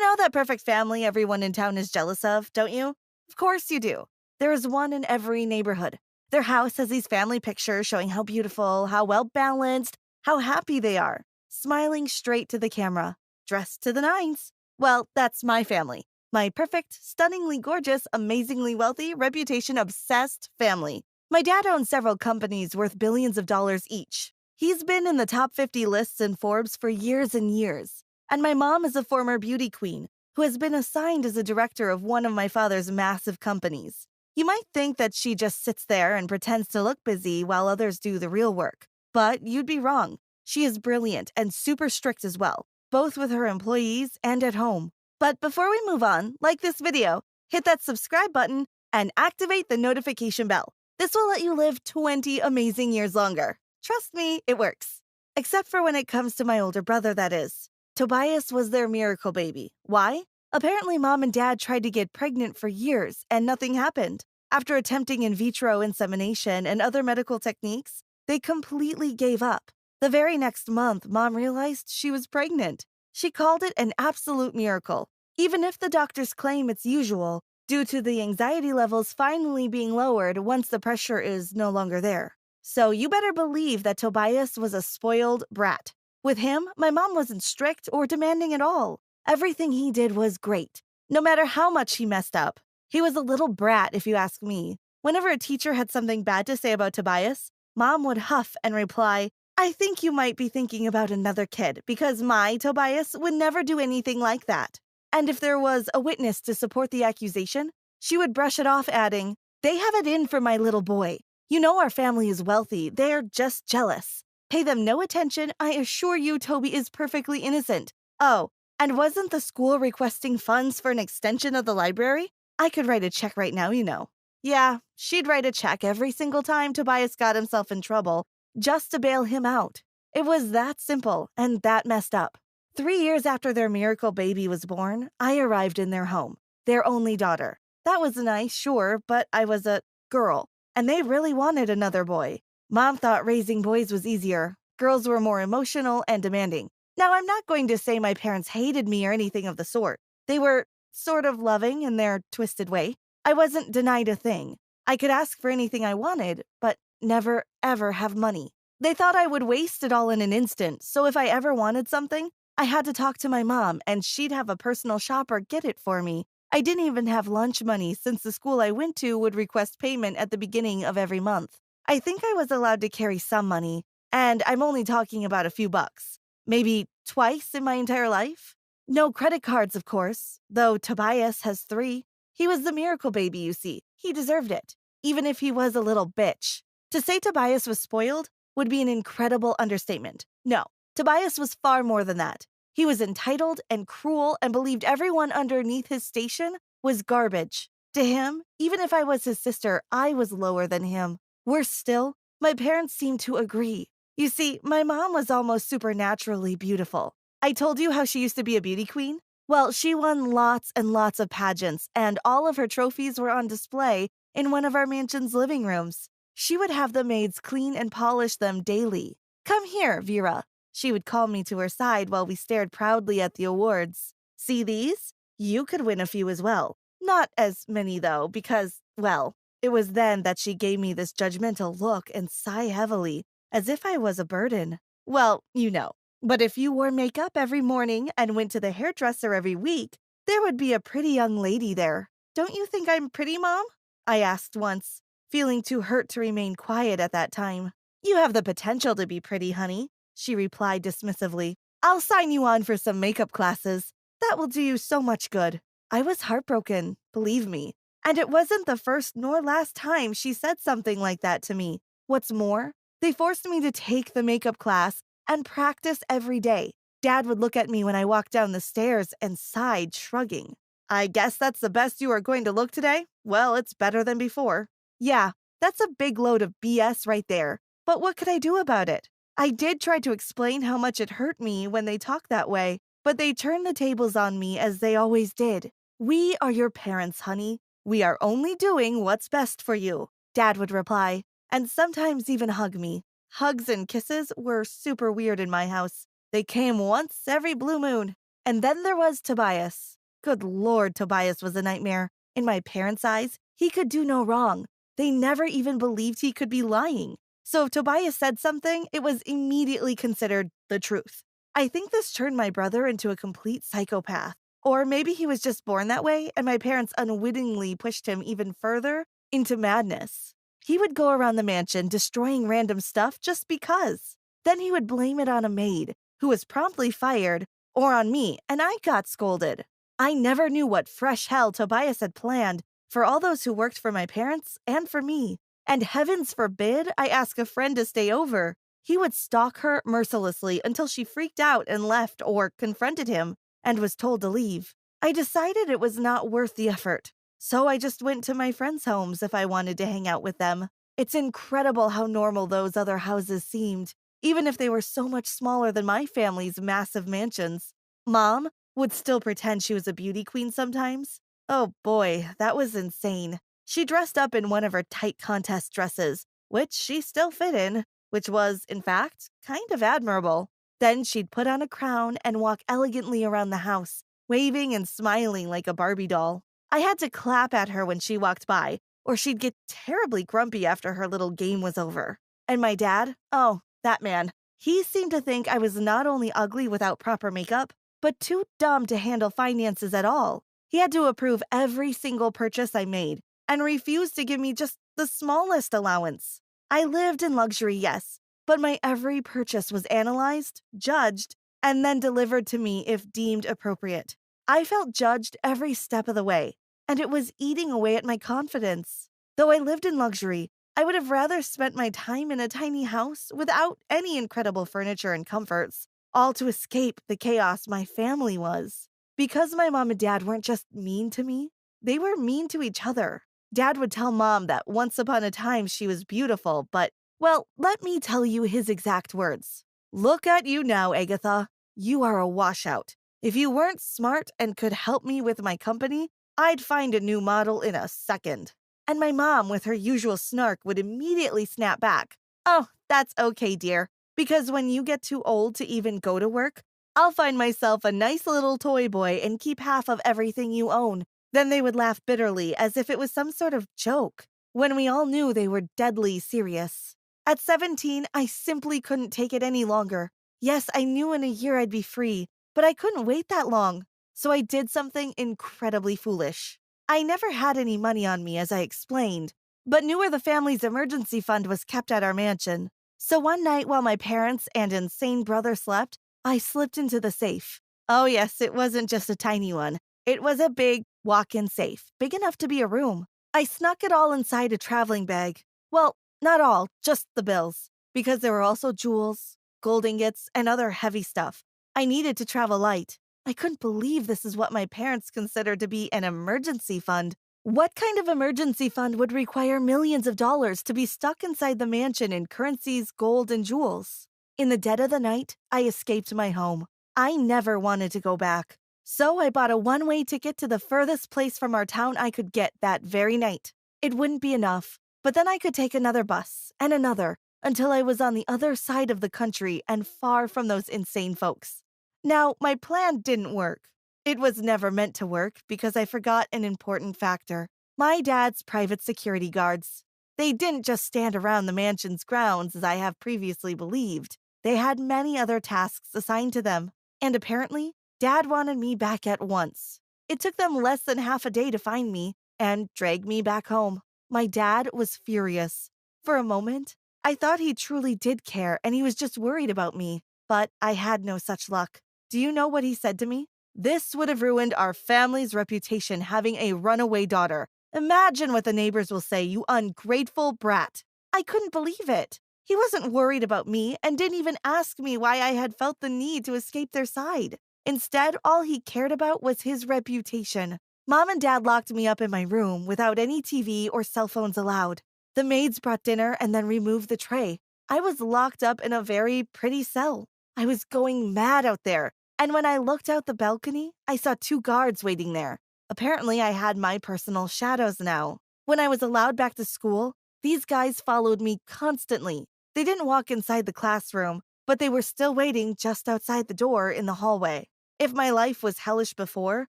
You know that perfect family everyone in town is jealous of, don't you? Of course you do. There is one in every neighborhood. Their house has these family pictures showing how beautiful, how well balanced, how happy they are, smiling straight to the camera, dressed to the nines. Well, that's my family. My perfect, stunningly gorgeous, amazingly wealthy, reputation obsessed family. My dad owns several companies worth billions of dollars each. He's been in the top 50 lists in Forbes for years and years. And my mom is a former beauty queen who has been assigned as a director of one of my father's massive companies. You might think that she just sits there and pretends to look busy while others do the real work. But you'd be wrong. She is brilliant and super strict as well, both with her employees and at home. But before we move on, like this video, hit that subscribe button and activate the notification bell. This will let you live 20 amazing years longer. Trust me, it works. Except for when it comes to my older brother, that is. Tobias was their miracle baby. Why? Apparently, mom and dad tried to get pregnant for years and nothing happened. After attempting in vitro insemination and other medical techniques, they completely gave up. The very next month, mom realized she was pregnant. She called it an absolute miracle, even if the doctors claim it's usual, due to the anxiety levels finally being lowered once the pressure is no longer there. So you better believe that Tobias was a spoiled brat. With him, my mom wasn't strict or demanding at all. Everything he did was great, no matter how much he messed up. He was a little brat, if you ask me. Whenever a teacher had something bad to say about Tobias, mom would huff and reply, "I think you might be thinking about another kid, because my Tobias would never do anything like that." And if there was a witness to support the accusation, she would brush it off, adding, "They have it in for my little boy. You know our family is wealthy. They're just jealous. Pay them no attention. I assure you Toby is perfectly innocent. Oh, and wasn't the school requesting funds for an extension of the library? I could write a check right now, you know." Yeah, she'd write a check every single time Tobias got himself in trouble, just to bail him out. It was that simple and that messed up. 3 years after their miracle baby was born, I arrived in their home, their only daughter. That was nice, sure, but I was a girl, and they really wanted another boy. Mom thought raising boys was easier. Girls were more emotional and demanding. Now, I'm not going to say my parents hated me or anything of the sort. They were sort of loving in their twisted way. I wasn't denied a thing. I could ask for anything I wanted, but never, ever have money. They thought I would waste it all in an instant, so if I ever wanted something, I had to talk to my mom, and she'd have a personal shopper get it for me. I didn't even have lunch money since the school I went to would request payment at the beginning of every month. I think I was allowed to carry some money, and I'm only talking about a few bucks. Maybe twice in my entire life? No credit cards, of course, though Tobias has 3. He was the miracle baby, you see. He deserved it, even if he was a little bitch. To say Tobias was spoiled would be an incredible understatement. No, Tobias was far more than that. He was entitled and cruel and believed everyone underneath his station was garbage. To him, even if I was his sister, I was lower than him. Worse still, my parents seemed to agree. You see, my mom was almost supernaturally beautiful. I told you how she used to be a beauty queen? Well, she won lots and lots of pageants, and all of her trophies were on display in one of our mansion's living rooms. She would have the maids clean and polish them daily. "Come here, Vera," she would call me to her side while we stared proudly at the awards. "See these? You could win a few as well. Not as many, though, because, well, it was then that she gave me this judgmental look and sigh heavily, as if I was a burden. Well, you know. But if you wore makeup every morning and went to the hairdresser every week, there would be a pretty young lady there. Don't you think I'm pretty, Mom?" I asked once, feeling too hurt to remain quiet at that time. "You have the potential to be pretty, honey," she replied dismissively. "I'll sign you on for some makeup classes. That will do you so much good." I was heartbroken, believe me. And it wasn't the first nor last time she said something like that to me. What's more, they forced me to take the makeup class and practice every day. Dad would look at me when I walked down the stairs and sighed, shrugging. "I guess that's the best you are going to look today? Well, it's better than before." Yeah, that's a big load of BS right there. But what could I do about it? I did try to explain how much it hurt me when they talked that way, but they turned the tables on me as they always did. "We are your parents, honey. We are only doing what's best for you," Dad would reply, and sometimes even hug me. Hugs and kisses were super weird in my house. They came once every blue moon. And then there was Tobias. Good Lord, Tobias was a nightmare. In my parents' eyes, he could do no wrong. They never even believed he could be lying. So if Tobias said something, it was immediately considered the truth. I think this turned my brother into a complete psychopath. Or maybe he was just born that way and my parents unwittingly pushed him even further into madness. He would go around the mansion destroying random stuff just because. Then he would blame it on a maid, who was promptly fired, or on me, and I got scolded. I never knew what fresh hell Tobias had planned for all those who worked for my parents and for me. And heavens forbid I ask a friend to stay over. He would stalk her mercilessly until she freaked out and left or confronted him and was told to leave. I decided it was not worth the effort, so I just went to my friends' homes if I wanted to hang out with them. It's incredible how normal those other houses seemed, even if they were so much smaller than my family's massive mansions. Mom would still pretend she was a beauty queen sometimes. Oh boy, that was insane. She dressed up in one of her tight contest dresses, which she still fit in, which was, in fact, kind of admirable. Then she'd put on a crown and walk elegantly around the house, waving and smiling like a Barbie doll. I had to clap at her when she walked by, or she'd get terribly grumpy after her little game was over. And my dad? Oh, that man. He seemed to think I was not only ugly without proper makeup, but too dumb to handle finances at all. He had to approve every single purchase I made and refused to give me just the smallest allowance. I lived in luxury, yes, but my every purchase was analyzed, judged, and then delivered to me if deemed appropriate. I felt judged every step of the way, and it was eating away at my confidence. Though I lived in luxury, I would have rather spent my time in a tiny house without any incredible furniture and comforts, all to escape the chaos my family was. Because my mom and dad weren't just mean to me, they were mean to each other. Dad would tell Mom that once upon a time she was beautiful, but, well, let me tell you his exact words. "Look at you now, Agatha. You are a washout. If you weren't smart and could help me with my company, I'd find a new model in a second." And my mom, with her usual snark, would immediately snap back. "Oh, that's okay, dear, because when you get too old to even go to work, I'll find myself a nice little toy boy and keep half of everything you own." Then they would laugh bitterly as if it was some sort of joke, when we all knew they were deadly serious. At 17, I simply couldn't take it any longer. Yes, I knew in a year I'd be free, but I couldn't wait that long. So I did something incredibly foolish. I never had any money on me, as I explained, but knew where the family's emergency fund was kept at our mansion. So one night while my parents and insane brother slept, I slipped into the safe. Oh yes, it wasn't just a tiny one. It was a big walk-in safe, big enough to be a room. I snuck it all inside a traveling bag. Well, not all, just the bills, because there were also jewels, gold ingots, and other heavy stuff. I needed to travel light. I couldn't believe this is what my parents considered to be an emergency fund. What kind of emergency fund would require millions of dollars to be stuck inside the mansion in currencies, gold, and jewels? In the dead of the night, I escaped my home. I never wanted to go back. So I bought a one-way ticket to the furthest place from our town I could get that very night. It wouldn't be enough, but then I could take another bus and another until I was on the other side of the country and far from those insane folks. Now, my plan didn't work. It was never meant to work because I forgot an important factor. My dad's private security guards. They didn't just stand around the mansion's grounds as I have previously believed. They had many other tasks assigned to them, and apparently, Dad wanted me back at once. It took them less than half a day to find me and drag me back home. My dad was furious. For a moment, I thought he truly did care and he was just worried about me, but I had no such luck. Do you know what he said to me? "This would have ruined our family's reputation having a runaway daughter. Imagine what the neighbors will say, you ungrateful brat." I couldn't believe it. He wasn't worried about me and didn't even ask me why I had felt the need to escape their side. Instead, all he cared about was his reputation. Mom and Dad locked me up in my room without any TV or cell phones allowed. The maids brought dinner and then removed the tray. I was locked up in a very pretty cell. I was going mad out there, and when I looked out the balcony, I saw 2 guards waiting there. Apparently, I had my personal shadows now. When I was allowed back to school, these guys followed me constantly. They didn't walk inside the classroom, but they were still waiting just outside the door in the hallway. If my life was hellish before,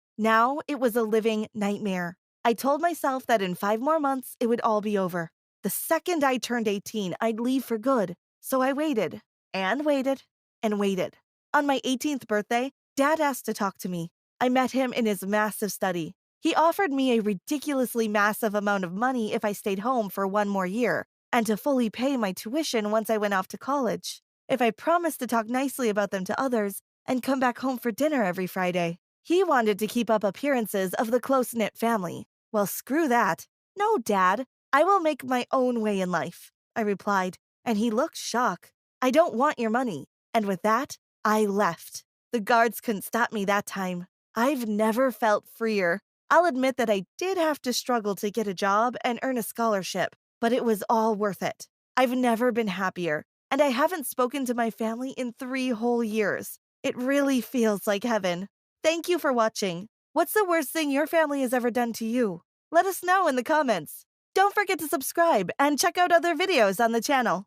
now it was a living nightmare. I told myself that in 5 more months, it would all be over. The second I turned 18, I'd leave for good. So I waited and waited and waited. On my 18th birthday, Dad asked to talk to me. I met him in his massive study. He offered me a ridiculously massive amount of money if I stayed home for 1 more year, and to fully pay my tuition once I went off to college, if I promised to talk nicely about them to others and come back home for dinner every Friday. He wanted to keep up appearances of the close-knit family. Well, screw that. No, Dad, I will make my own way in life, I replied, and he looked shocked. I don't want your money. And with that, I left. The guards couldn't stop me that time. I've never felt freer. I'll admit that I did have to struggle to get a job and earn a scholarship, but it was all worth it. I've never been happier, and I haven't spoken to my family in 3 whole years. It really feels like heaven. Thank you for watching. What's the worst thing your family has ever done to you? Let us know in the comments. Don't forget to subscribe and check out other videos on the channel.